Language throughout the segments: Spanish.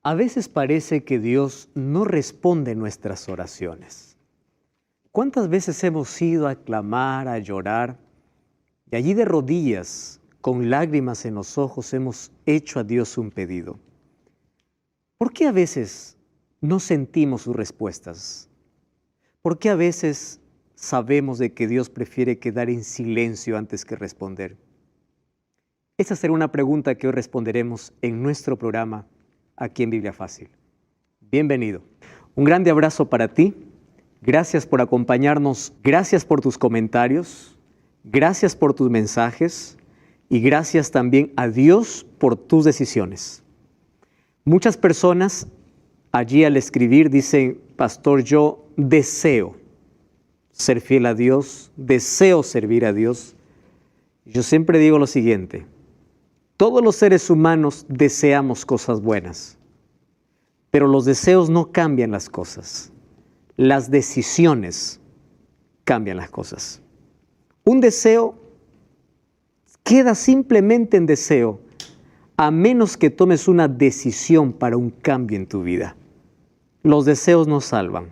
A veces parece que Dios no responde nuestras oraciones. ¿Cuántas veces hemos ido a clamar, a llorar, y allí de rodillas, con lágrimas en los ojos, hemos hecho a Dios un pedido? ¿Por qué a veces no sentimos sus respuestas? ¿Por qué a veces sabemos de que Dios prefiere quedar en silencio antes que responder? Esa será una pregunta que hoy responderemos en nuestro programa aquí en Biblia Fácil. Bienvenido. Un grande abrazo para ti. Gracias por acompañarnos. Gracias por tus comentarios. Gracias por tus mensajes. Y gracias también a Dios por tus decisiones. Muchas personas allí al escribir dicen: pastor, yo deseo ser fiel a Dios, deseo servir a Dios. Yo siempre digo lo siguiente: todos los seres humanos deseamos cosas buenas, pero los deseos no cambian las cosas. Las decisiones cambian las cosas. Un deseo queda simplemente en deseo, a menos que tomes una decisión para un cambio en tu vida. Los deseos no salvan,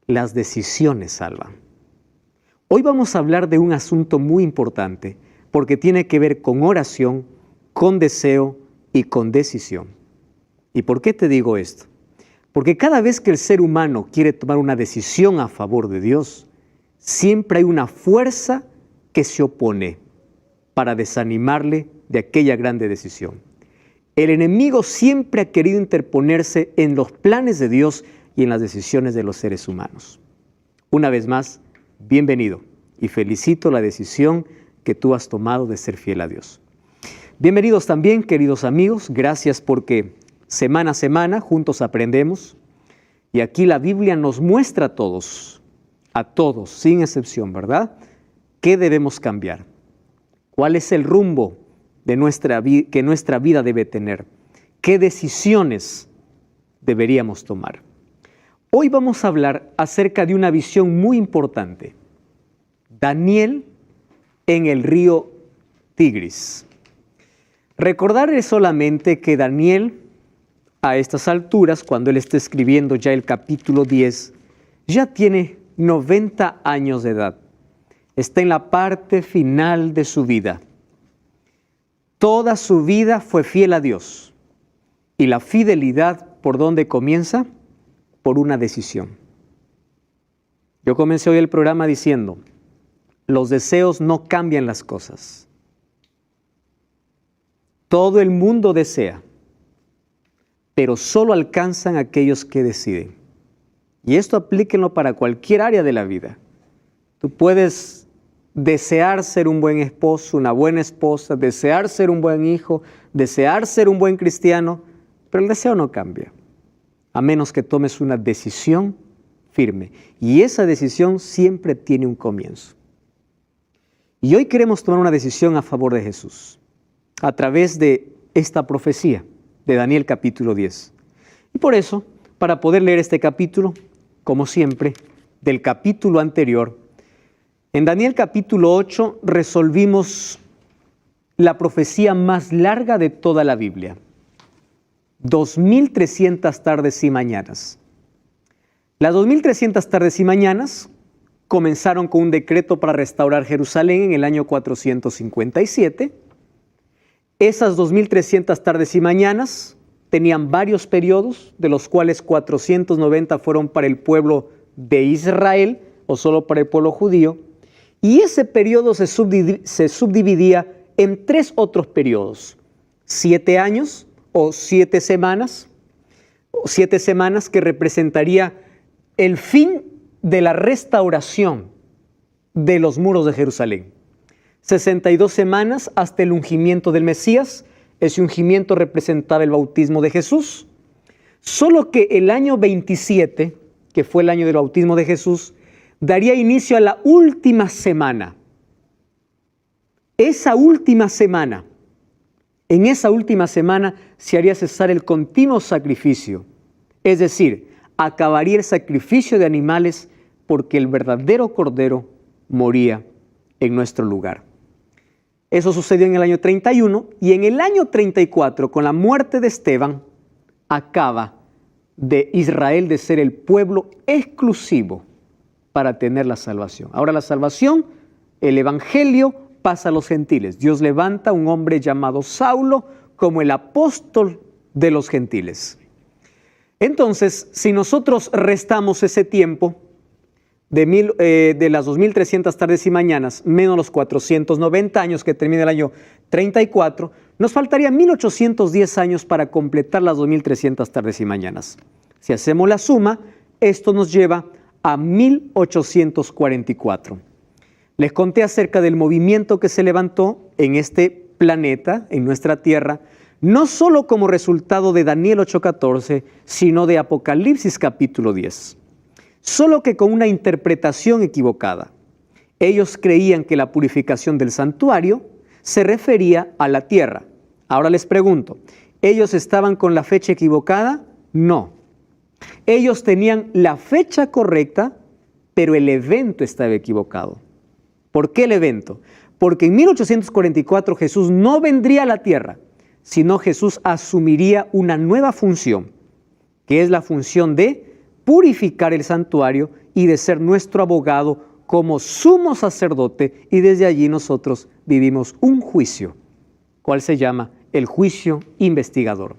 las decisiones salvan. Hoy vamos a hablar de un asunto muy importante, porque tiene que ver con oración, con deseo y con decisión. ¿Y por qué te digo esto? Porque cada vez que el ser humano quiere tomar una decisión a favor de Dios, siempre hay una fuerza que se opone para desanimarle de aquella grande decisión. El enemigo siempre ha querido interponerse en los planes de Dios y en las decisiones de los seres humanos. Una vez más, bienvenido y felicito la decisión que tú has tomado de ser fiel a Dios. Bienvenidos también, queridos amigos. Gracias porque semana a semana juntos aprendemos. Y aquí la Biblia nos muestra a todos, sin excepción, ¿verdad?, qué debemos cambiar. ¿Cuál es el rumbo de que nuestra vida debe tener? ¿Qué decisiones deberíamos tomar? Hoy vamos a hablar acerca de una visión muy importante. Daniel en el río Tigris. Recordarles solamente que Daniel, a estas alturas, cuando él está escribiendo ya el capítulo 10, ya tiene 90 años de edad. Está en la parte final de su vida. Toda su vida fue fiel a Dios. Y la fidelidad, ¿por dónde comienza? Por una decisión. Yo comencé hoy el programa diciendo: los deseos no cambian las cosas. Todo el mundo desea, pero solo alcanzan aquellos que deciden. Y esto aplíquenlo para cualquier área de la vida. Tú puedes desear ser un buen esposo, una buena esposa, desear ser un buen hijo, desear ser un buen cristiano, pero el deseo no cambia, a menos que tomes una decisión firme. Y esa decisión siempre tiene un comienzo. Y hoy queremos tomar una decisión a favor de Jesús, a través de esta profecía de Daniel capítulo 10. Y por eso, para poder leer este capítulo, como siempre, del capítulo anterior, en Daniel capítulo 8 resolvimos la profecía más larga de toda la Biblia. 2300 tardes y mañanas. Las 2300 tardes y mañanas comenzaron con un decreto para restaurar Jerusalén en el año 457. Esas 2300 tardes y mañanas tenían varios periodos, de los cuales 490 fueron para el pueblo de Israel, o solo para el pueblo judío, y ese periodo se subdividía en 3 otros periodos: 7 años o 7 semanas, que representaría el fin de la restauración de los muros de Jerusalén. 62 semanas hasta el ungimiento del Mesías. Ese ungimiento representaba el bautismo de Jesús. Solo que el año 27, que fue el año del bautismo de Jesús, daría inicio a la última semana. En esa última semana se haría cesar el continuo sacrificio. Es decir, acabaría el sacrificio de animales, porque el verdadero Cordero moría en nuestro lugar. Eso sucedió en el año 31, y en el año 34, con la muerte de Esteban, acaba de Israel de ser el pueblo exclusivo para tener la salvación. Ahora la salvación, el evangelio pasa a los gentiles. Dios levanta a un hombre llamado Saulo como el apóstol de los gentiles. Entonces, si nosotros restamos ese tiempo de las 2300 tardes y mañanas, menos los 490 años que termina el año 34, nos faltarían 1810 años para completar las 2300 tardes y mañanas. Si hacemos la suma, esto nos lleva a 1844. Les conté acerca del movimiento que se levantó en este planeta, en nuestra Tierra, no solo como resultado de Daniel 8:14, sino de Apocalipsis capítulo 10. Solo que con una interpretación equivocada. Ellos creían que la purificación del santuario se refería a la tierra. Ahora les pregunto, ¿ellos estaban con la fecha equivocada? No. Ellos tenían la fecha correcta, pero el evento estaba equivocado. ¿Por qué el evento? Porque en 1844 Jesús no vendría a la tierra, sino Jesús asumiría una nueva función, que es la función de purificar el santuario y de ser nuestro abogado como sumo sacerdote, y desde allí nosotros vivimos un juicio, cual se llama el juicio investigador.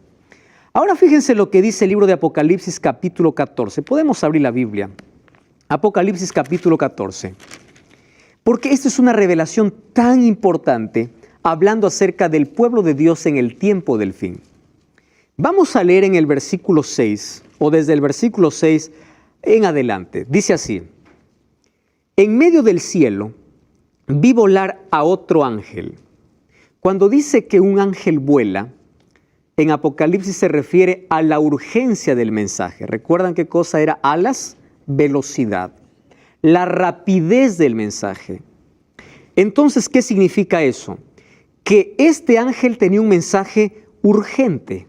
Ahora fíjense lo que dice el libro de Apocalipsis capítulo 14. Podemos abrir la Biblia. Apocalipsis capítulo 14. Porque esta es una revelación tan importante, hablando acerca del pueblo de Dios en el tiempo del fin. Vamos a leer en el versículo 6, o desde el versículo 6 en adelante. Dice así: en medio del cielo vi volar a otro ángel. Cuando dice que un ángel vuela, en Apocalipsis se refiere a la urgencia del mensaje. ¿Recuerdan qué cosa era alas? Velocidad. La rapidez del mensaje. Entonces, ¿qué significa eso? Que este ángel tenía un mensaje urgente.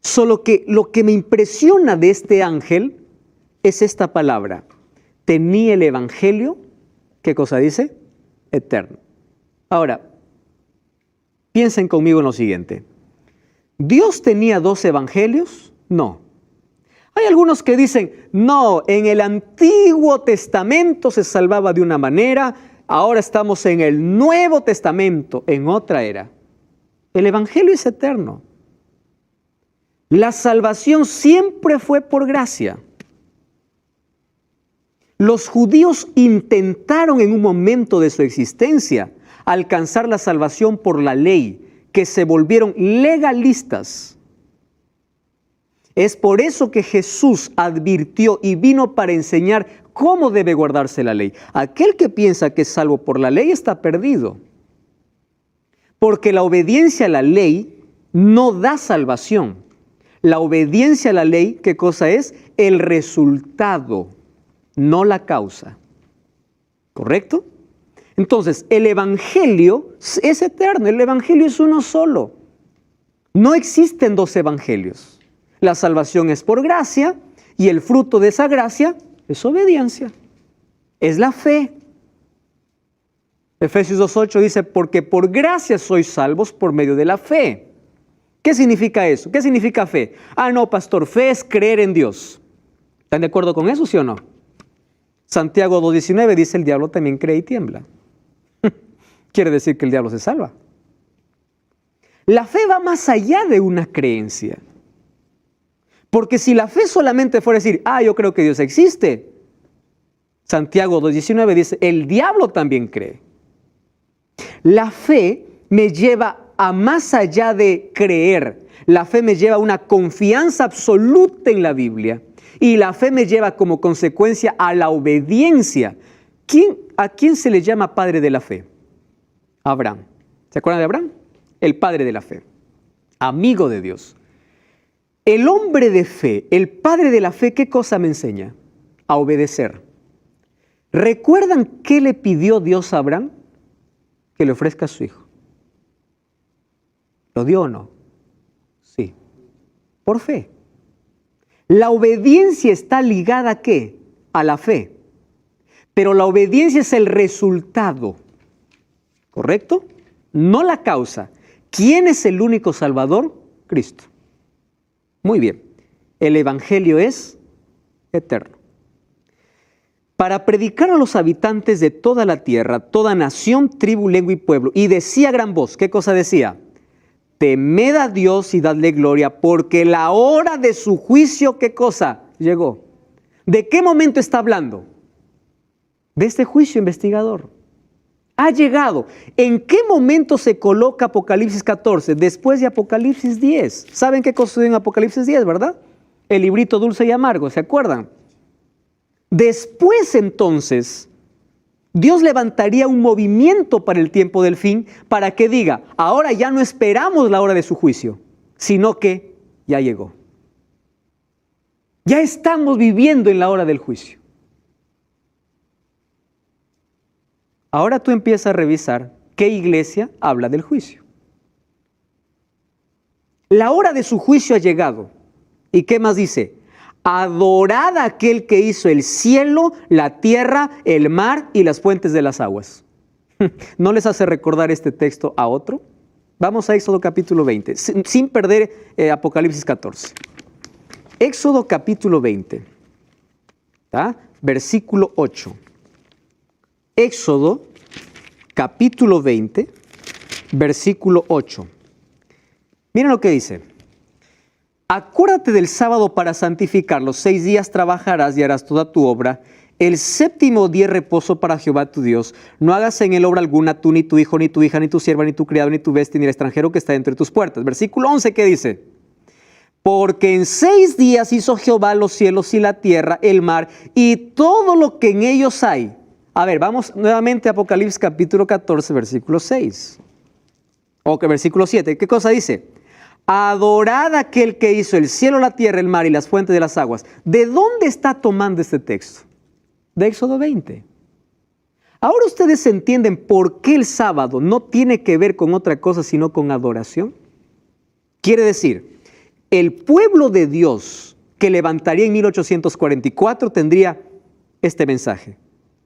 Solo que lo que me impresiona de este ángel es esta palabra. Tenía el evangelio, ¿qué cosa dice? Eterno. Ahora, piensen conmigo en lo siguiente. ¿Dios tenía dos evangelios? No. Hay algunos que dicen, no, en el Antiguo Testamento se salvaba de una manera, ahora estamos en el Nuevo Testamento, en otra era. El evangelio es eterno. La salvación siempre fue por gracia. Los judíos intentaron en un momento de su existencia alcanzar la salvación por la ley, que se volvieron legalistas. Es por eso que Jesús advirtió y vino para enseñar cómo debe guardarse la ley. Aquel que piensa que es salvo por la ley está perdido. Porque la obediencia a la ley no da salvación. La obediencia a la ley, ¿qué cosa es? El resultado, no la causa. ¿Correcto? Entonces, el evangelio es eterno, el evangelio es uno solo. No existen dos evangelios. La salvación es por gracia y el fruto de esa gracia es obediencia, es la fe. Efesios 2:8 dice, porque por gracia sois salvos por medio de la fe. ¿Qué significa eso? ¿Qué significa fe? Ah, no, pastor, fe es creer en Dios. ¿Están de acuerdo con eso, sí o no? Santiago 2:19 dice, el diablo también cree y tiembla. Quiere decir que el diablo se salva. La fe va más allá de una creencia. Porque si la fe solamente fuera decir, yo creo que Dios existe, Santiago 2:19 dice, el diablo también cree. La fe me lleva a más allá de creer. La fe me lleva a una confianza absoluta en la Biblia. Y la fe me lleva como consecuencia a la obediencia. ¿A quién se le llama padre de la fe? Abraham. ¿Se acuerdan de Abraham? El padre de la fe. Amigo de Dios. El hombre de fe, el padre de la fe, ¿qué cosa me enseña? A obedecer. ¿Recuerdan qué le pidió Dios a Abraham? Que le ofrezca a su hijo. ¿Lo dio o no? Sí. Por fe. La obediencia está ligada ¿a qué? A la fe. Pero la obediencia es el resultado. ¿Correcto? No la causa. ¿Quién es el único Salvador? Cristo. Muy bien. El Evangelio es eterno. Para predicar a los habitantes de toda la tierra, toda nación, tribu, lengua y pueblo. Y decía a gran voz, ¿qué cosa decía? Temed a Dios y dadle gloria, porque la hora de su juicio, ¿qué cosa? Llegó. ¿De qué momento está hablando? De este juicio investigador. Ha llegado. ¿En qué momento se coloca Apocalipsis 14? Después de Apocalipsis 10. ¿Saben qué cosa sucedió en Apocalipsis 10, verdad? El librito dulce y amargo, ¿se acuerdan? Después entonces, Dios levantaría un movimiento para el tiempo del fin, para que diga, ahora ya no esperamos la hora de su juicio, sino que ya llegó. Ya estamos viviendo en la hora del juicio. Ahora tú empiezas a revisar qué iglesia habla del juicio. La hora de su juicio ha llegado. ¿Y qué más dice? Adorad a aquel que hizo el cielo, la tierra, el mar y las fuentes de las aguas. ¿No les hace recordar este texto a otro? Vamos a Éxodo capítulo 20, sin perder Apocalipsis 14. Éxodo capítulo 20, versículo 8. Éxodo capítulo 20, versículo 8. Miren lo que dice. Acuérdate del sábado para santificarlo. 6 días trabajarás y harás toda tu obra. El séptimo día reposo para Jehová tu Dios. No hagas en él obra alguna, tú, ni tu hijo, ni tu hija, ni tu sierva, ni tu criado, ni tu bestia, ni el extranjero que está entre tus puertas. Versículo 11, ¿qué dice? Porque en 6 días hizo Jehová los cielos y la tierra, el mar y todo lo que en ellos hay. A ver, vamos nuevamente a Apocalipsis capítulo 14, versículo 6. O que versículo 7. ¿Qué cosa dice? Adorad a aquel que hizo el cielo, la tierra, el mar y las fuentes de las aguas. ¿De dónde está tomando este texto? De Éxodo 20. Ahora ustedes entienden por qué el sábado no tiene que ver con otra cosa sino con adoración. Quiere decir, el pueblo de Dios que levantaría en 1844 tendría este mensaje.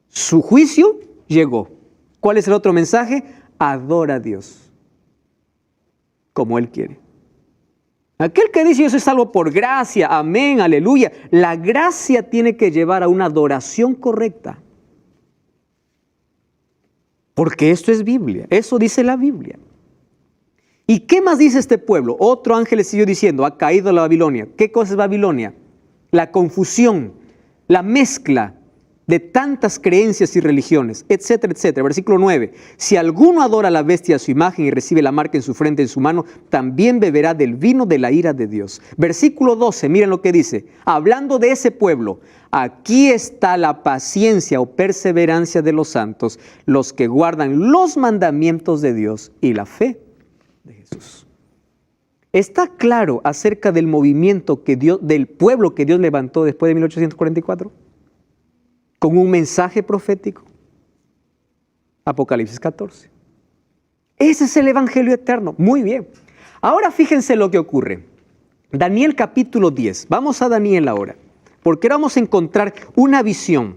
Su juicio llegó. ¿Cuál es el otro mensaje? Adora a Dios como Él quiere. Aquel que dice yo soy salvo por gracia, amén, aleluya. La gracia tiene que llevar a una adoración correcta. Porque esto es Biblia, eso dice la Biblia. ¿Y qué más dice este pueblo? Otro ángel le siguió diciendo, ha caído la Babilonia. ¿Qué cosa es Babilonia? La confusión, la mezcla de tantas creencias y religiones, etcétera, etcétera. Versículo 9. Si alguno adora a la bestia a su imagen y recibe la marca en su frente, en su mano, también beberá del vino de la ira de Dios. Versículo 12, miren lo que dice. Hablando de ese pueblo, aquí está la paciencia o perseverancia de los santos, los que guardan los mandamientos de Dios y la fe de Jesús. ¿Está claro acerca del movimiento del pueblo que Dios levantó después de 1844? Con un mensaje profético. Apocalipsis 14. Ese es el Evangelio eterno. Muy bien. Ahora fíjense lo que ocurre. Daniel capítulo 10. Vamos a Daniel ahora. Porque ahora vamos a encontrar una visión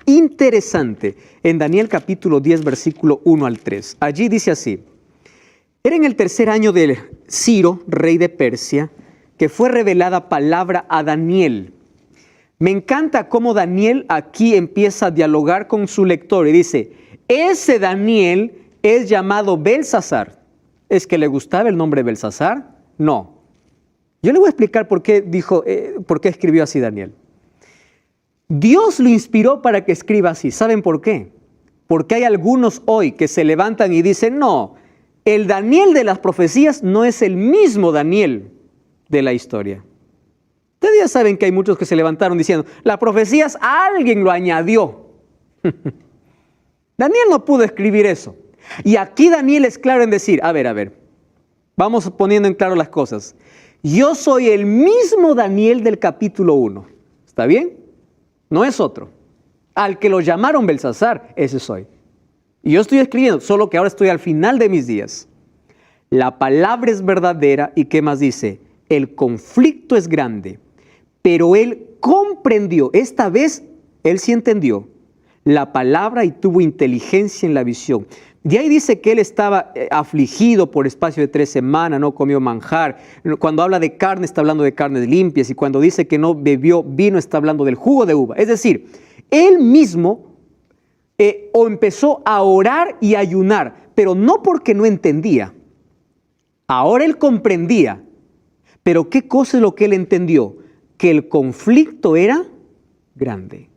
interesante en Daniel capítulo 10, versículo 1 al 3. Allí dice así. Era en el 3er año de Ciro, rey de Persia, que fue revelada palabra a Daniel. Me encanta cómo Daniel aquí empieza a dialogar con su lector y dice, ese Daniel es llamado Belsasar. ¿Es que le gustaba el nombre Belsasar? No. Yo le voy a explicar por qué escribió así Daniel. Dios lo inspiró para que escriba así. ¿Saben por qué? Porque hay algunos hoy que se levantan y dicen, no, el Daniel de las profecías no es el mismo Daniel de la historia. Ustedes ya saben que hay muchos que se levantaron diciendo, las profecías alguien lo añadió. Daniel no pudo escribir eso. Y aquí Daniel es claro en decir, a ver, vamos poniendo en claro las cosas. Yo soy el mismo Daniel del capítulo 1. ¿Está bien? No es otro. Al que lo llamaron Belsasar, ese soy. Y yo estoy escribiendo, solo que ahora estoy al final de mis días. La palabra es verdadera y ¿qué más dice? El conflicto es grande. Pero él comprendió, esta vez él sí entendió la palabra y tuvo inteligencia en la visión. De ahí dice que él estaba afligido por espacio de 3 semanas, no comió manjar. Cuando habla de carne, está hablando de carnes limpias. Y cuando dice que no bebió vino, está hablando del jugo de uva. Es decir, él mismo empezó a orar y ayunar, pero no porque no entendía. Ahora él comprendía. Pero ¿qué cosa es lo que él entendió? Que el conflicto era grande.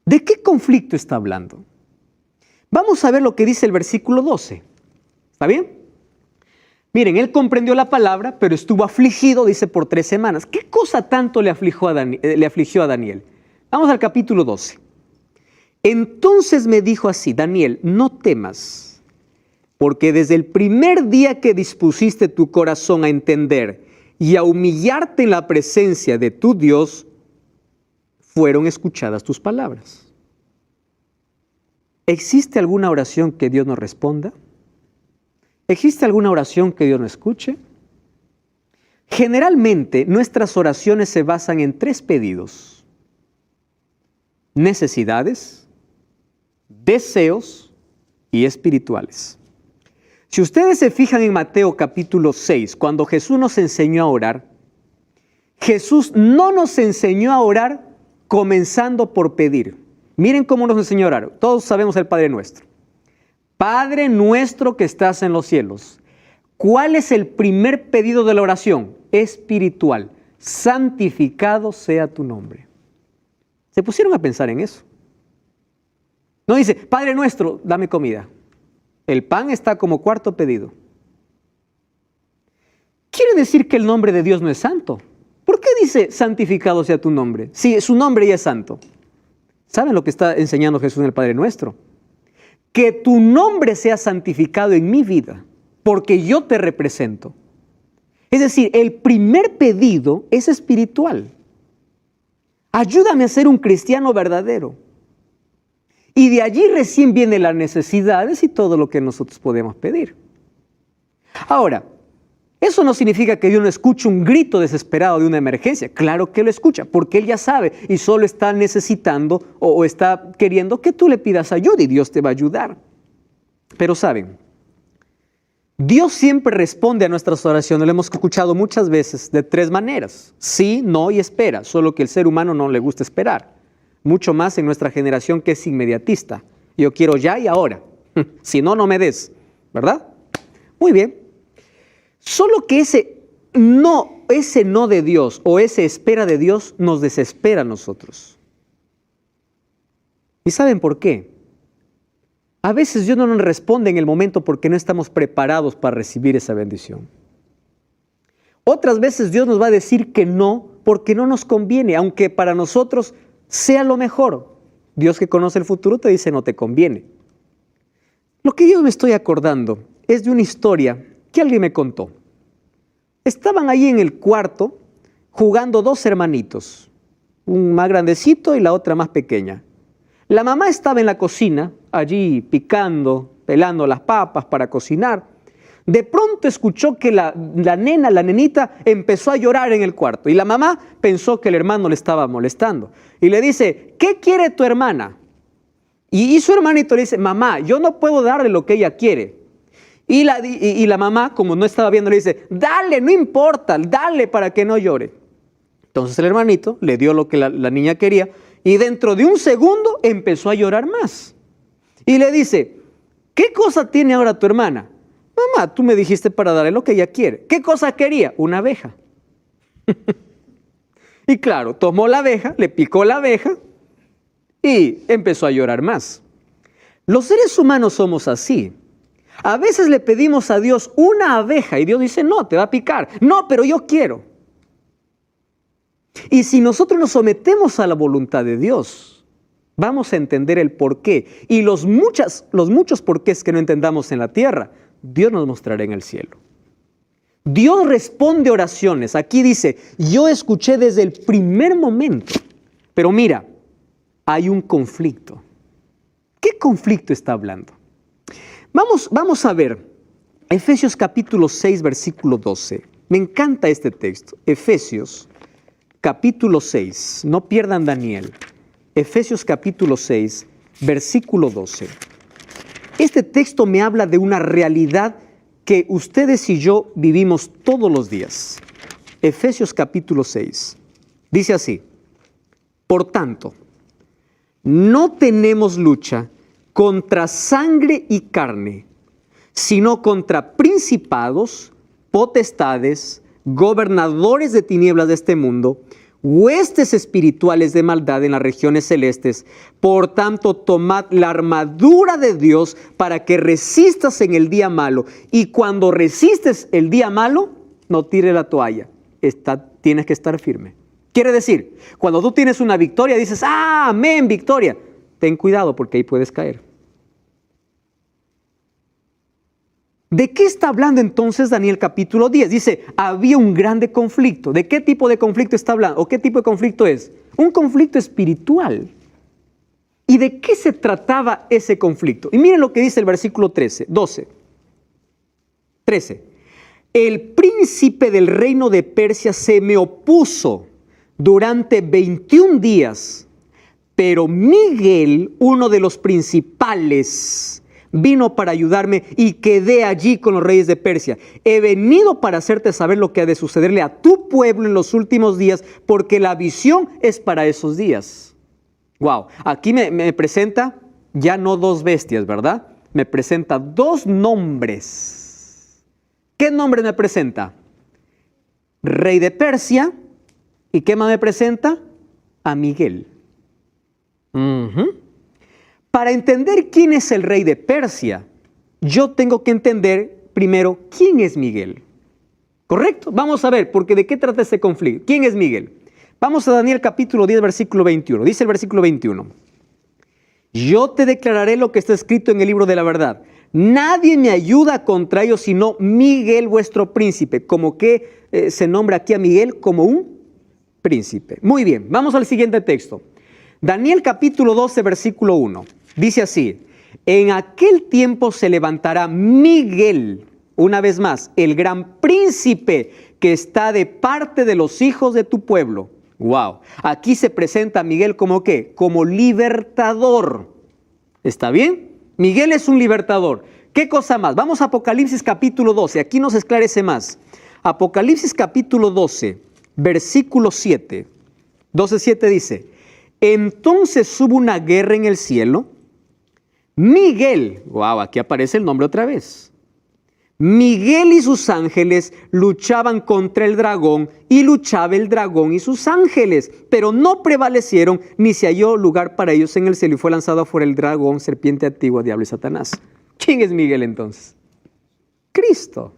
¿De qué conflicto está hablando? Vamos a ver lo que dice el versículo 12. ¿Está bien? Miren, él comprendió la palabra, pero estuvo afligido, dice, por 3 semanas. ¿Qué cosa tanto le afligió a Daniel? Vamos al capítulo 12. Entonces me dijo así: Daniel, no temas, porque desde el primer día que dispusiste tu corazón a entender y a humillarte en la presencia de tu Dios, fueron escuchadas tus palabras. ¿Existe alguna oración que Dios no responda? ¿Existe alguna oración que Dios no escuche? Generalmente nuestras oraciones se basan en 3 pedidos: necesidades, deseos y espirituales. Si ustedes se fijan en Mateo capítulo 6, cuando Jesús nos enseñó a orar, Jesús no nos enseñó a orar comenzando por pedir. Miren cómo nos enseñó a orar. Todos sabemos el Padre Nuestro. Padre nuestro que estás en los cielos. ¿Cuál es el primer pedido de la oración? Espiritual. Santificado sea tu nombre. ¿Se pusieron a pensar en eso? No dice, Padre nuestro, dame comida. El pan está como 4.º pedido. Quiere decir que el nombre de Dios no es santo. ¿Por qué dice santificado sea tu nombre? Si su nombre ya es santo. ¿Saben lo que está enseñando Jesús en el Padre Nuestro? Que tu nombre sea santificado en mi vida, porque yo te represento. Es decir, el primer pedido es espiritual. Ayúdame a ser un cristiano verdadero. Y de allí recién vienen las necesidades y todo lo que nosotros podemos pedir. Ahora, eso no significa que Dios no escuche un grito desesperado de una emergencia. Claro que lo escucha, porque Él ya sabe y solo está necesitando o está queriendo que tú le pidas ayuda y Dios te va a ayudar. Pero saben, Dios siempre responde a nuestras oraciones, lo hemos escuchado muchas veces, de 3 maneras. Sí, no y espera, solo que el ser humano no le gusta esperar. Mucho más en nuestra generación que es inmediatista. Yo quiero ya y ahora. Si no, no me des. ¿Verdad? Muy bien. Solo que ese no de Dios o esa espera de Dios nos desespera a nosotros. ¿Y saben por qué? A veces Dios no nos responde en el momento porque no estamos preparados para recibir esa bendición. Otras veces Dios nos va a decir que no porque no nos conviene, aunque para nosotros sea lo mejor. Dios, que conoce el futuro, te dice no te conviene. Lo que yo me estoy acordando es de una historia que alguien me contó. Estaban ahí en el cuarto jugando 2 hermanitos, un más grandecito y la otra más pequeña. La mamá estaba en la cocina, allí picando, pelando las papas para cocinar. De pronto escuchó que la nenita empezó a llorar en el cuarto y la mamá pensó que el hermano le estaba molestando y le dice, ¿qué quiere tu hermana? Y su hermanito le dice, mamá, yo no puedo darle lo que ella quiere. Y la mamá, como no estaba viendo, le dice, dale, no importa, dale para que no llore. Entonces el hermanito le dio lo que la niña quería y dentro de un segundo empezó a llorar más. Y le dice, ¿qué cosa tiene ahora tu hermana? Mamá, tú me dijiste para darle lo que ella quiere. ¿Qué cosa quería? Una abeja. Y claro, tomó la abeja, le picó la abeja y empezó a llorar más. Los seres humanos somos así. A veces le pedimos a Dios una abeja y Dios dice, no, te va a picar. No, pero yo quiero. Y si nosotros nos sometemos a la voluntad de Dios, vamos a entender el porqué. Y los muchos porqués que no entendamos en la tierra, Dios nos mostrará en el cielo. Dios responde oraciones. Aquí dice, yo escuché desde el primer momento. Pero mira, hay un conflicto. ¿Qué conflicto está hablando? Vamos a ver Efesios capítulo 6, versículo 12. Me encanta este texto. Efesios capítulo 6. No pierdan Daniel. Efesios capítulo 6, versículo 12. Este texto me habla de una realidad que ustedes y yo vivimos todos los días. Efesios capítulo 6. Dice así: por tanto, no tenemos lucha contra sangre y carne, sino contra principados, potestades, gobernadores de tinieblas de este mundo, huestes espirituales de maldad en las regiones celestes. Por tanto, tomad la armadura de Dios para que resistas en el día malo. Y cuando resistes el día malo, no tires la toalla. Tienes que estar firme. Quiere decir, cuando tú tienes una victoria, dices, ¡ah, amén, victoria! Ten cuidado porque ahí puedes caer. ¿De qué está hablando entonces Daniel capítulo 10? Dice, había un grande conflicto. ¿De qué tipo de conflicto está hablando? ¿O qué tipo de conflicto es? Un conflicto espiritual. ¿Y de qué se trataba ese conflicto? Y miren lo que dice el versículo 13. El príncipe del reino de Persia se me opuso durante 21 días, pero Miguel, uno de los principales, vino para ayudarme y quedé allí con los reyes de Persia. He venido para hacerte saber lo que ha de sucederle a tu pueblo en los últimos días, porque la visión es para esos días. Wow, aquí me presenta ya no dos bestias, ¿verdad? Me presenta dos nombres. ¿Qué nombre me presenta? Rey de Persia. ¿Y qué más me presenta? A Miguel. Para entender quién es el rey de Persia, yo tengo que entender primero quién es Miguel. ¿Correcto? Vamos a ver, porque ¿de qué trata este conflicto? ¿Quién es Miguel? Vamos a Daniel capítulo 10, versículo 21. Dice el versículo 21. Yo te declararé lo que está escrito en el libro de la verdad. Nadie me ayuda contra ellos sino Miguel vuestro príncipe. Como que se nombra aquí a Miguel como un príncipe. Muy bien, vamos al siguiente texto. Daniel capítulo 12, versículo 1. Dice así: en aquel tiempo se levantará Miguel, una vez más, el gran príncipe que está de parte de los hijos de tu pueblo. Wow. Aquí se presenta a Miguel como ¿qué? Como libertador. ¿Está bien? Miguel es un libertador. ¿Qué cosa más? Vamos a Apocalipsis capítulo 12. Aquí nos esclarece más. Apocalipsis capítulo 12, versículo 7. 12:7 dice: entonces hubo una guerra en el cielo. Miguel, wow, aquí aparece el nombre otra vez. Miguel y sus ángeles luchaban contra el dragón, y luchaba el dragón y sus ángeles, pero no prevalecieron, ni se halló lugar para ellos en el cielo, y fue lanzado afuera el dragón, serpiente antigua, diablo y Satanás. ¿Quién es Miguel entonces? Cristo.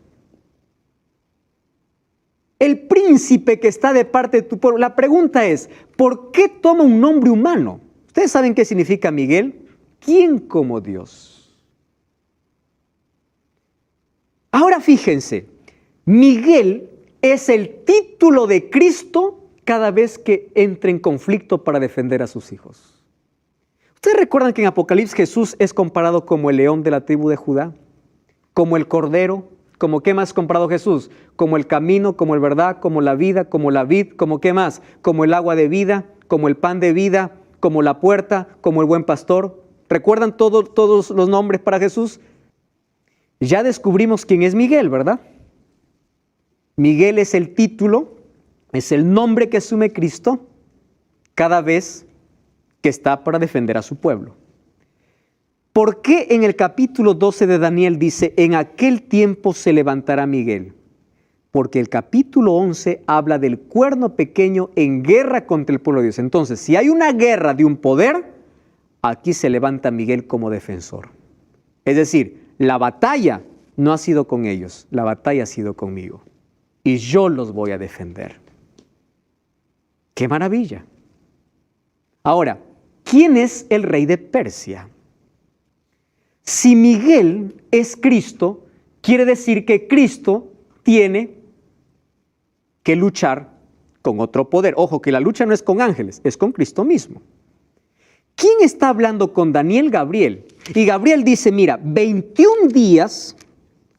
El príncipe que está de parte de tu pueblo. La pregunta es, ¿por qué toma un nombre humano? ¿Ustedes saben qué significa Miguel? ¿Quién como Dios? Ahora fíjense, Miguel es el título de Cristo cada vez que entra en conflicto para defender a sus hijos. ¿Ustedes recuerdan que en Apocalipsis Jesús es comparado como el león de la tribu de Judá? Como el cordero. ¿Como qué más comparado Jesús? Como el camino, como el verdad, como la vida, como la vid, como qué más, como el agua de vida, como el pan de vida, como la puerta, como el buen pastor. ¿Recuerdan todos los nombres para Jesús? Ya descubrimos quién es Miguel, ¿verdad? Miguel es el título, es el nombre que asume Cristo cada vez que está para defender a su pueblo. ¿Por qué en el capítulo 12 de Daniel dice, en aquel tiempo se levantará Miguel? Porque el capítulo 11 habla del cuerno pequeño en guerra contra el pueblo de Dios. Entonces, si hay una guerra de un poder, aquí se levanta Miguel como defensor. Es decir, la batalla no ha sido con ellos, la batalla ha sido conmigo. Y yo los voy a defender. ¡Qué maravilla! Ahora, ¿quién es el rey de Persia? Si Miguel es Cristo, quiere decir que Cristo tiene que luchar con otro poder. Ojo, que la lucha no es con ángeles, es con Cristo mismo. ¿Quién está hablando con Daniel? Gabriel. Y Gabriel dice, mira, 21 días,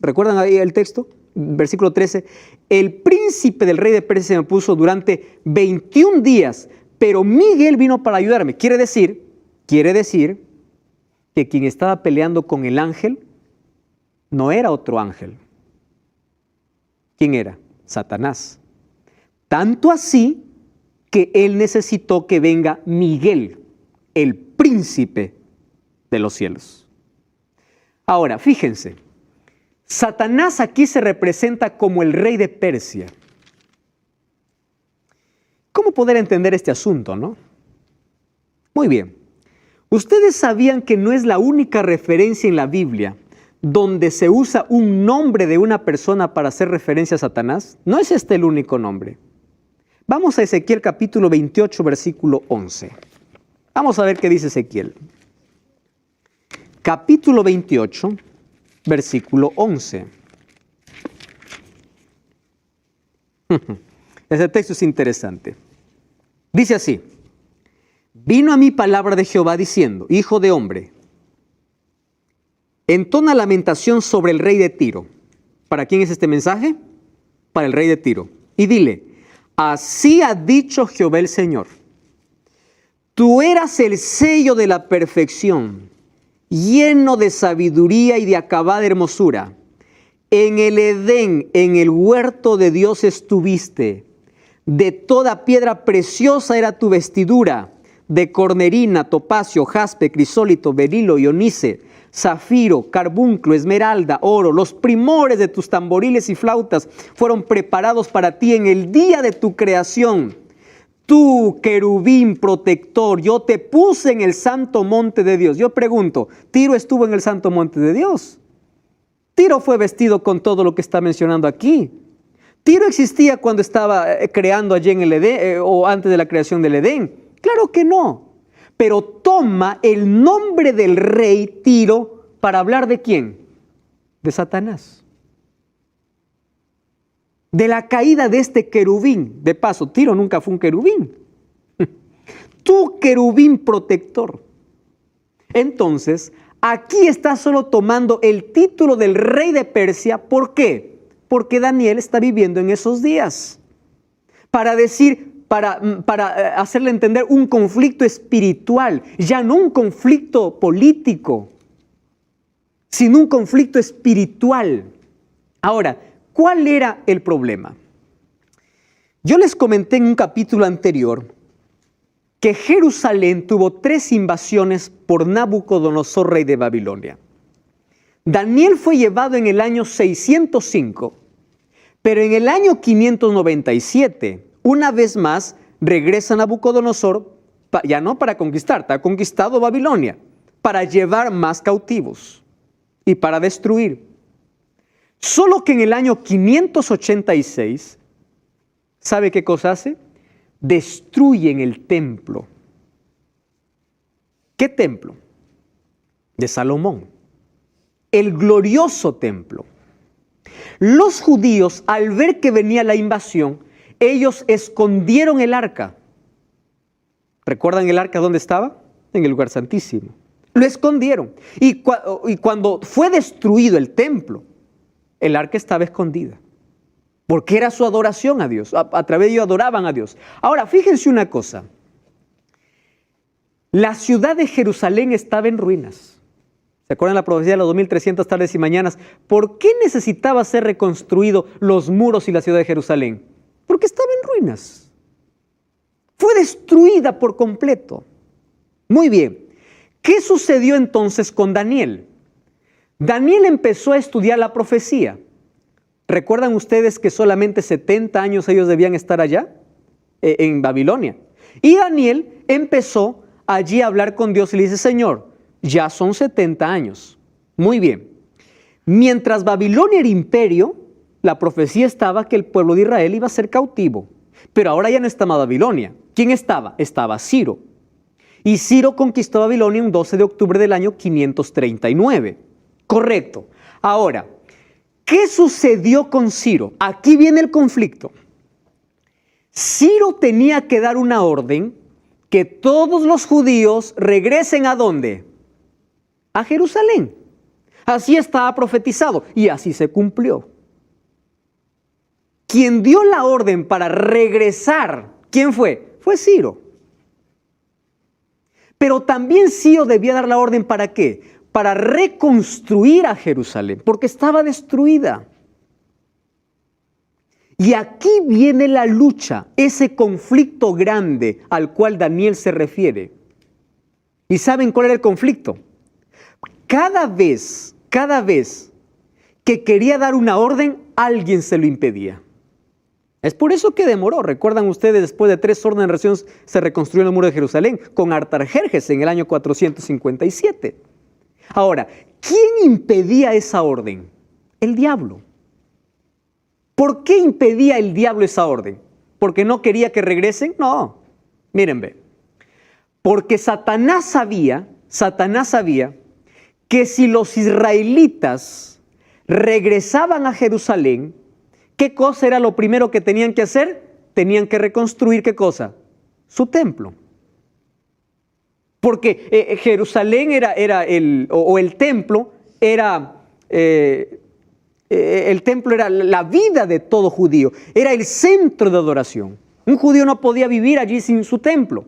¿recuerdan ahí el texto? Versículo 13, el príncipe del rey de Persia se me puso durante 21 días, pero Miguel vino para ayudarme. Quiere decir que quien estaba peleando con el ángel no era otro ángel. ¿Quién era? Satanás. Tanto así que él necesitó que venga Miguel, el príncipe de los cielos. Ahora, fíjense, Satanás aquí se representa como el rey de Persia. ¿Cómo poder entender este asunto, no? Muy bien. Ustedes sabían que no es la única referencia en la Biblia donde se usa un nombre de una persona para hacer referencia a Satanás. No es este el único nombre. Vamos a Ezequiel capítulo 28, versículo 11. Vamos a ver qué dice Ezequiel. Capítulo 28, versículo 11. Ese texto es interesante. Dice así: vino a mí palabra de Jehová diciendo, hijo de hombre, entona lamentación sobre el rey de Tiro. ¿Para quién es este mensaje? Para el rey de Tiro. Y dile, así ha dicho Jehová el Señor, tú eras el sello de la perfección, lleno de sabiduría y de acabada hermosura. En el Edén, en el huerto de Dios estuviste. De toda piedra preciosa era tu vestidura, de cornerina, topacio, jaspe, crisólito, berilo y onice, zafiro, carbunclo, esmeralda, oro. Los primores de tus tamboriles y flautas fueron preparados para ti en el día de tu creación. Tú, querubín protector, yo te puse en el santo monte de Dios. Yo pregunto, ¿Tiro estuvo en el santo monte de Dios? Tiro fue vestido con todo lo que está mencionando aquí. ¿Tiro existía cuando estaba creando allí en el Edén o antes de la creación del Edén? Claro que no. Pero toma el nombre del rey Tiro para hablar ¿de quién? De Satanás. De la caída de este querubín. De paso, Tiro nunca fue un querubín. Tú, querubín protector. Entonces, aquí está solo tomando el título del rey de Persia. ¿Por qué? Porque Daniel está viviendo en esos días. Para decir, para hacerle entender un conflicto espiritual, ya no un conflicto político, sino un conflicto espiritual. Ahora, ¿cuál era el problema? Yo les comenté en un capítulo anterior que Jerusalén tuvo 3 invasiones por Nabucodonosor, rey de Babilonia. Daniel fue llevado en el año 605, pero en el año 597, una vez más, regresa Nabucodonosor, ya no para conquistar, ha conquistado Babilonia, para llevar más cautivos y para destruir. Solo que en el año 586, ¿sabe qué cosa hace? Destruyen el templo. ¿Qué templo? De Salomón. El glorioso templo. Los judíos, al ver que venía la invasión, ellos escondieron el arca. ¿Recuerdan el arca dónde estaba? En el lugar santísimo. Lo escondieron. Y cuando fue destruido el templo, el arca estaba escondida. Porque era su adoración a Dios. A través de ello adoraban a Dios. Ahora, fíjense una cosa. La ciudad de Jerusalén estaba en ruinas. ¿Se acuerdan la profecía de las 2300 tardes y mañanas? ¿Por qué necesitaba ser reconstruido los muros y la ciudad de Jerusalén? Porque estaba en ruinas. Fue destruida por completo. Muy bien. ¿Qué sucedió entonces con Daniel? Daniel empezó a estudiar la profecía. ¿Recuerdan ustedes que solamente 70 años ellos debían estar allá? En Babilonia. Y Daniel empezó allí a hablar con Dios y le dice, Señor, ya son 70 años. Muy bien. Mientras Babilonia era imperio, la profecía estaba que el pueblo de Israel iba a ser cautivo. Pero ahora ya no estaba Babilonia. ¿Quién estaba? Estaba Ciro. Y Ciro conquistó Babilonia un 12 de octubre del año 539. Correcto. Ahora, ¿qué sucedió con Ciro? Aquí viene el conflicto. Ciro tenía que dar una orden que todos los judíos regresen ¿a dónde? A Jerusalén. Así estaba profetizado y así se cumplió. Quien dio la orden para regresar, ¿quién fue? Fue Ciro. Pero también Ciro debía dar la orden ¿para qué? Para reconstruir a Jerusalén, porque estaba destruida. Y aquí viene la lucha, ese conflicto grande al cual Daniel se refiere. ¿Y saben cuál era el conflicto? Cada vez que quería dar una orden, alguien se lo impedía. Es por eso que demoró. Recuerdan ustedes, después de 3 órdenes de región se reconstruyó el muro de Jerusalén con Artajerjes en el año 457. Ahora, ¿quién impedía esa orden? El diablo. ¿Por qué impedía el diablo esa orden? ¿Porque no quería que regresen? No. Miren, ve. Porque Satanás sabía que si los israelitas regresaban a Jerusalén, ¿qué cosa era lo primero que tenían que hacer? Tenían que reconstruir, ¿qué cosa? Su templo. Porque Jerusalén era el templo era la vida de todo judío, era el centro de adoración. Un judío no podía vivir allí sin su templo.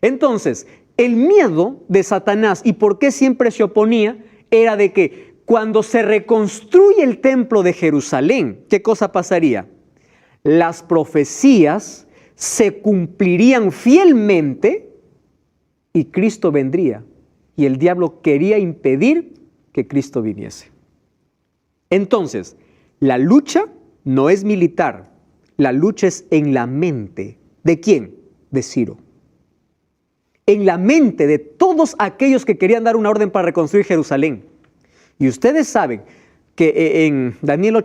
Entonces, el miedo de Satanás, y por qué siempre se oponía, era de que cuando se reconstruye el templo de Jerusalén, ¿qué cosa pasaría? Las profecías se cumplirían fielmente y Cristo vendría. Y el diablo quería impedir que Cristo viniese. Entonces, la lucha no es militar, la lucha es en la mente. ¿De quién? De Ciro. En la mente de todos aquellos que querían dar una orden para reconstruir Jerusalén. Y ustedes saben que en Daniel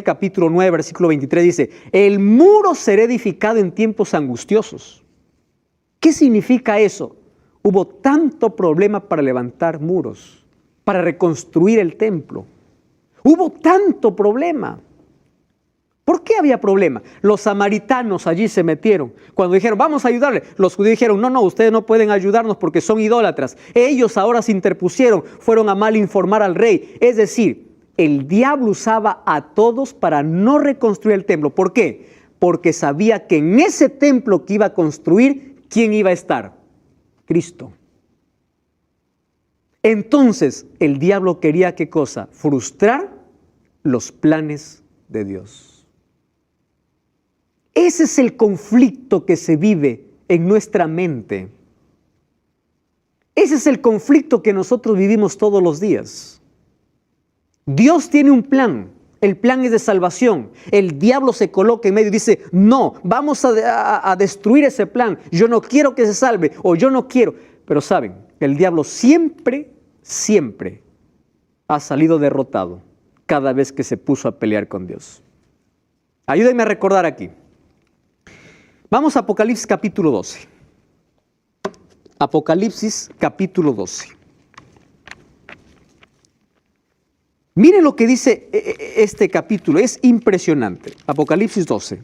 capítulo 9, versículo 23 dice, el muro será edificado en tiempos angustiosos. ¿Qué significa eso? Hubo tanto problema para levantar muros, para reconstruir el templo. Hubo tanto problema. ¿Por qué había problema? Los samaritanos allí se metieron. Cuando dijeron, vamos a ayudarle, los judíos dijeron, no, ustedes no pueden ayudarnos porque son idólatras. Ellos ahora se interpusieron, fueron a mal informar al rey. Es decir, el diablo usaba a todos para no reconstruir el templo. ¿Por qué? Porque sabía que en ese templo que iba a construir, ¿quién iba a estar? Cristo. Entonces, el diablo quería, ¿qué cosa? Frustrar los planes de Dios. Ese es el conflicto que se vive en nuestra mente. Ese es el conflicto que nosotros vivimos todos los días. Dios tiene un plan. El plan es de salvación. El diablo se coloca en medio y dice, no, vamos a destruir ese plan. Yo no quiero que se salve o yo no quiero. Pero saben, el diablo siempre ha salido derrotado cada vez que se puso a pelear con Dios. Ayúdenme a recordar aquí. Vamos a Apocalipsis capítulo 12. Apocalipsis capítulo 12. Miren lo que dice este capítulo, es impresionante. Apocalipsis 12.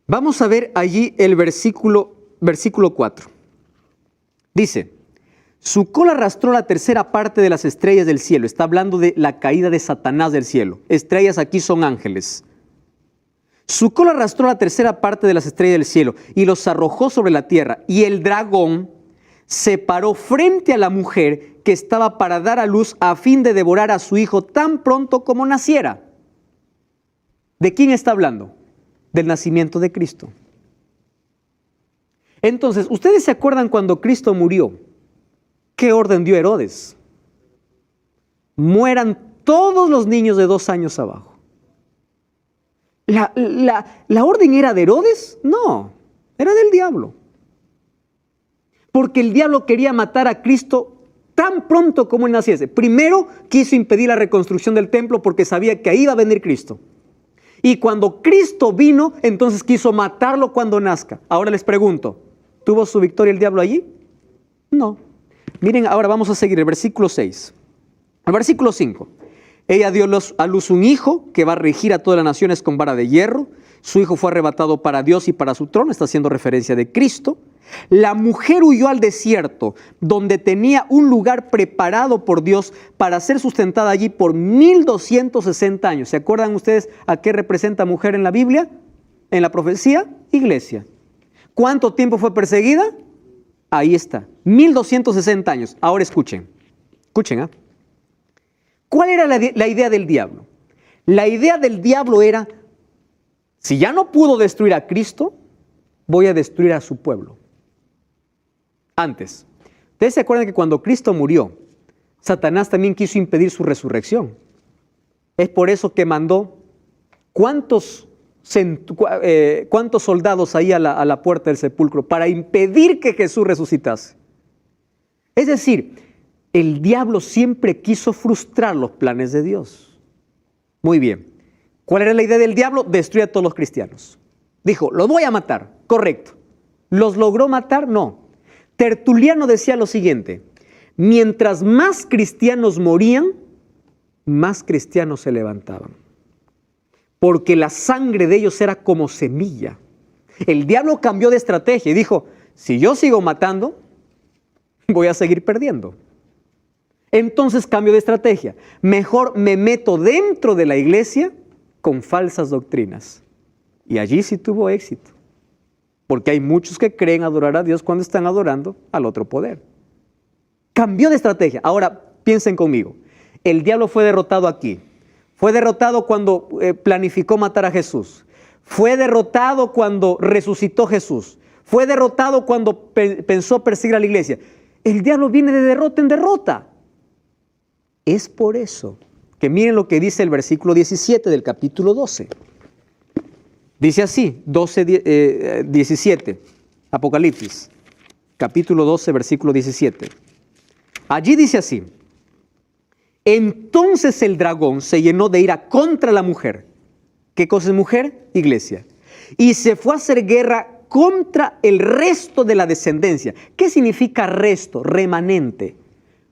Vamos a ver allí el versículo 4. Dice, su cola arrastró la tercera parte de las estrellas del cielo. Está hablando de la caída de Satanás del cielo. Estrellas aquí son ángeles. Su cola arrastró la tercera parte de las estrellas del cielo y los arrojó sobre la tierra. Y el dragón se paró frente a la mujer que estaba para dar a luz a fin de devorar a su hijo tan pronto como naciera. ¿De quién está hablando? Del nacimiento de Cristo. Entonces, ¿ustedes se acuerdan cuando Cristo murió? ¿Qué orden dio Herodes? Mueran todos los niños de 2 años abajo. ¿La orden era de Herodes? No, era del diablo. Porque el diablo quería matar a Cristo tan pronto como él naciese. Primero quiso impedir la reconstrucción del templo porque sabía que ahí iba a venir Cristo. Y cuando Cristo vino, entonces quiso matarlo cuando nazca. Ahora les pregunto, ¿tuvo su victoria el diablo allí? No. Miren, ahora vamos a seguir el versículo 6. El versículo 5. Ella dio a luz un hijo que va a regir a todas las naciones con vara de hierro. Su hijo fue arrebatado para Dios y para su trono. Está haciendo referencia de Cristo. La mujer huyó al desierto, donde tenía un lugar preparado por Dios para ser sustentada allí por 1260 años. ¿Se acuerdan ustedes a qué representa mujer en la Biblia? en la profecía, iglesia. ¿Cuánto tiempo fue perseguida? Ahí está, 1260 años. Ahora escuchen, ¿ah? ¿Cuál era la idea del diablo? La idea del diablo era, si ya no pudo destruir a Cristo, voy a destruir a su pueblo. Antes, ustedes se acuerdan que cuando Cristo murió, Satanás también quiso impedir su resurrección. Es por eso que mandó cuántos soldados ahí a la puerta del sepulcro para impedir que Jesús resucitase. Es decir, el diablo siempre quiso frustrar los planes de Dios. Muy bien. ¿Cuál era la idea del diablo? Destruir a todos los cristianos. Dijo, los voy a matar. Correcto. ¿Los logró matar? No. Tertuliano decía lo siguiente: mientras más cristianos morían, más cristianos se levantaban. Porque la sangre de ellos era como semilla. El diablo cambió de estrategia y dijo, si yo sigo matando, voy a seguir perdiendo. Entonces cambió de estrategia. Mejor me meto dentro de la iglesia con falsas doctrinas. Y allí sí tuvo éxito. Porque hay muchos que creen adorar a Dios cuando están adorando al otro poder. Cambió de estrategia. Ahora piensen conmigo. El diablo fue derrotado aquí. Fue derrotado cuando planificó matar a Jesús. Fue derrotado cuando resucitó Jesús. Fue derrotado cuando pensó perseguir a la iglesia. El diablo viene de derrota en derrota. Es por eso que miren lo que dice el versículo 17 del capítulo 12. Dice así, 17, Apocalipsis, capítulo 12, versículo 17. Allí dice así: entonces el dragón se llenó de ira contra la mujer. ¿Qué cosa es mujer? Iglesia. Y se fue a hacer guerra contra el resto de la descendencia. ¿Qué significa resto? Remanente.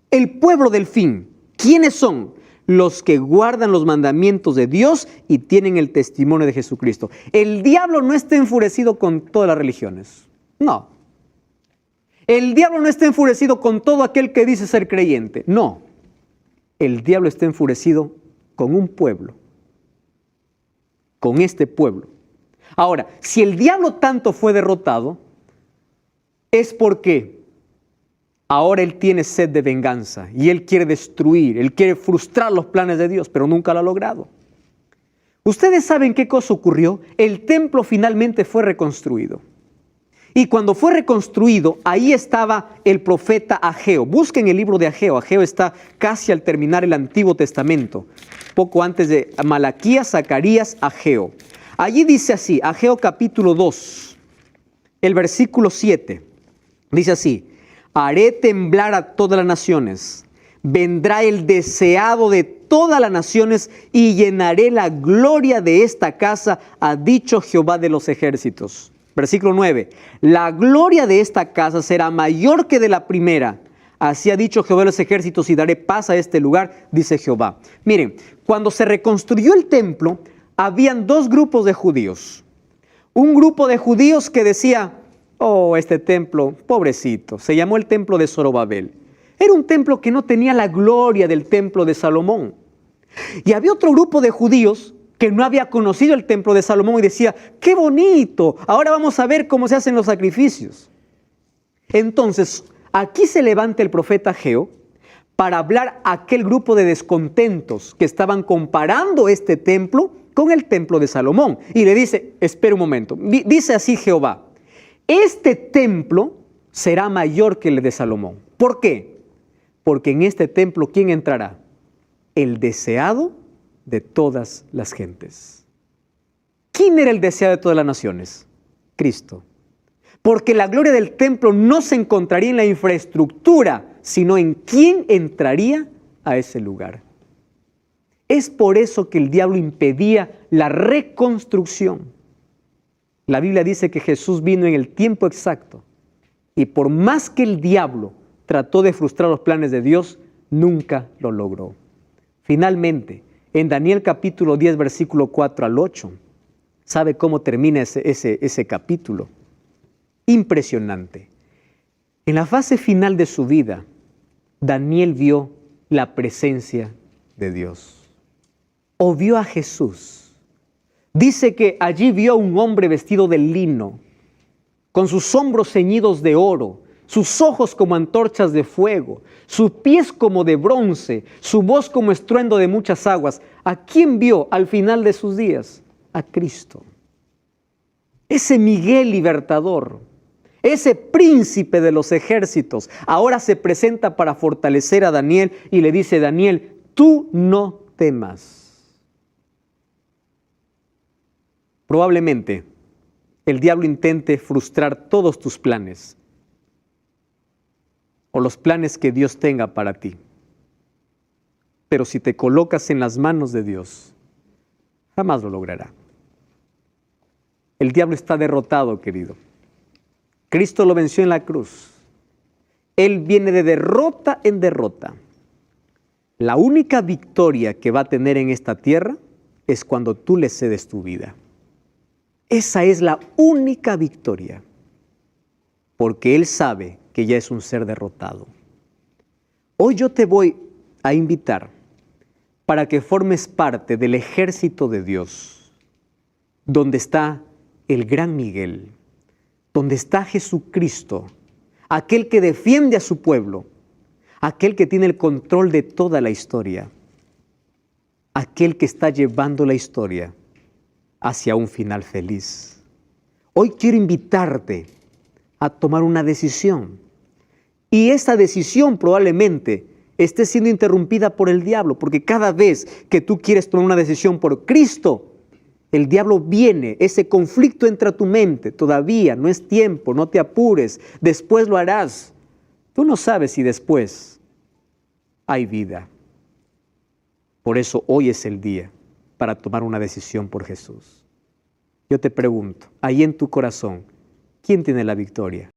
El pueblo del fin. ¿Quiénes son? Los que guardan los mandamientos de Dios y tienen el testimonio de Jesucristo. El diablo no está enfurecido con todas las religiones. No. El diablo no está enfurecido con todo aquel que dice ser creyente. No. El diablo está enfurecido con un pueblo. Con este pueblo. Ahora, si el diablo tanto fue derrotado, es porque ahora él tiene sed de venganza y él quiere destruir, él quiere frustrar los planes de Dios, pero nunca lo ha logrado. ¿Ustedes saben qué cosa ocurrió? El templo finalmente fue reconstruido. Y cuando fue reconstruido, ahí estaba el profeta Ageo. Busquen el libro de Ageo. Ageo está casi al terminar el Antiguo Testamento. Poco antes de Malaquías, Zacarías, Ageo. Allí dice así, Ageo capítulo 2, el versículo 7. Dice así: haré temblar a todas las naciones. Vendrá el deseado de todas las naciones y llenaré la gloria de esta casa, ha dicho Jehová de los ejércitos. Versículo 9. La gloria de esta casa será mayor que de la primera. Así ha dicho Jehová de los ejércitos, y daré paz a este lugar, dice Jehová. Miren, cuando se reconstruyó el templo, habían dos grupos de judíos. Un grupo de judíos que decía, oh, este templo, pobrecito, se llamó el templo de Zorobabel. Era un templo que no tenía la gloria del templo de Salomón. Y había otro grupo de judíos que no había conocido el templo de Salomón y decía, ¡qué bonito! Ahora vamos a ver cómo se hacen los sacrificios. Entonces, aquí se levanta el profeta Ageo para hablar a aquel grupo de descontentos que estaban comparando este templo con el templo de Salomón. Y le dice, espera un momento, dice así Jehová, este templo será mayor que el de Salomón. ¿Por qué? Porque en este templo, ¿quién entrará? El deseado de todas las gentes. ¿Quién era el deseado de todas las naciones? Cristo. Porque la gloria del templo no se encontraría en la infraestructura, sino en quién entraría a ese lugar. Es por eso que el diablo impedía la reconstrucción. La Biblia dice que Jesús vino en el tiempo exacto y por más que el diablo trató de frustrar los planes de Dios, nunca lo logró. Finalmente, en Daniel capítulo 10, versículo 4 al 8, ¿sabe cómo termina ese capítulo? Impresionante. En la fase final de su vida, Daniel vio la presencia de Dios. O vio a Jesús. Dice que allí vio a un hombre vestido de lino, con sus hombros ceñidos de oro, sus ojos como antorchas de fuego, sus pies como de bronce, su voz como estruendo de muchas aguas. ¿A quién vio al final de sus días? A Cristo. Ese Miguel libertador, ese príncipe de los ejércitos, ahora se presenta para fortalecer a Daniel y le dice: Daniel, tú no temas. Probablemente el diablo intente frustrar todos tus planes o los planes que Dios tenga para ti. Pero si te colocas en las manos de Dios, jamás lo logrará. El diablo está derrotado, querido. Cristo lo venció en la cruz. Él viene de derrota en derrota. La única victoria que va a tener en esta tierra es cuando tú le cedes tu vida. Esa es la única victoria, porque Él sabe que ya es un ser derrotado. Hoy yo te voy a invitar para que formes parte del ejército de Dios, donde está el gran Miguel, donde está Jesucristo, aquel que defiende a su pueblo, aquel que tiene el control de toda la historia, aquel que está llevando la historia hacia un final feliz. Hoy quiero invitarte a tomar una decisión, y esa decisión probablemente esté siendo interrumpida por el diablo, porque cada vez que tú quieres tomar una decisión por Cristo, el diablo viene, ese conflicto entra a tu mente. Todavía no es tiempo, no te apures, después lo harás. Tú no sabes si después hay vida. Por eso hoy es el día para tomar una decisión por Jesús. Yo te pregunto, ahí en tu corazón, ¿quién tiene la victoria?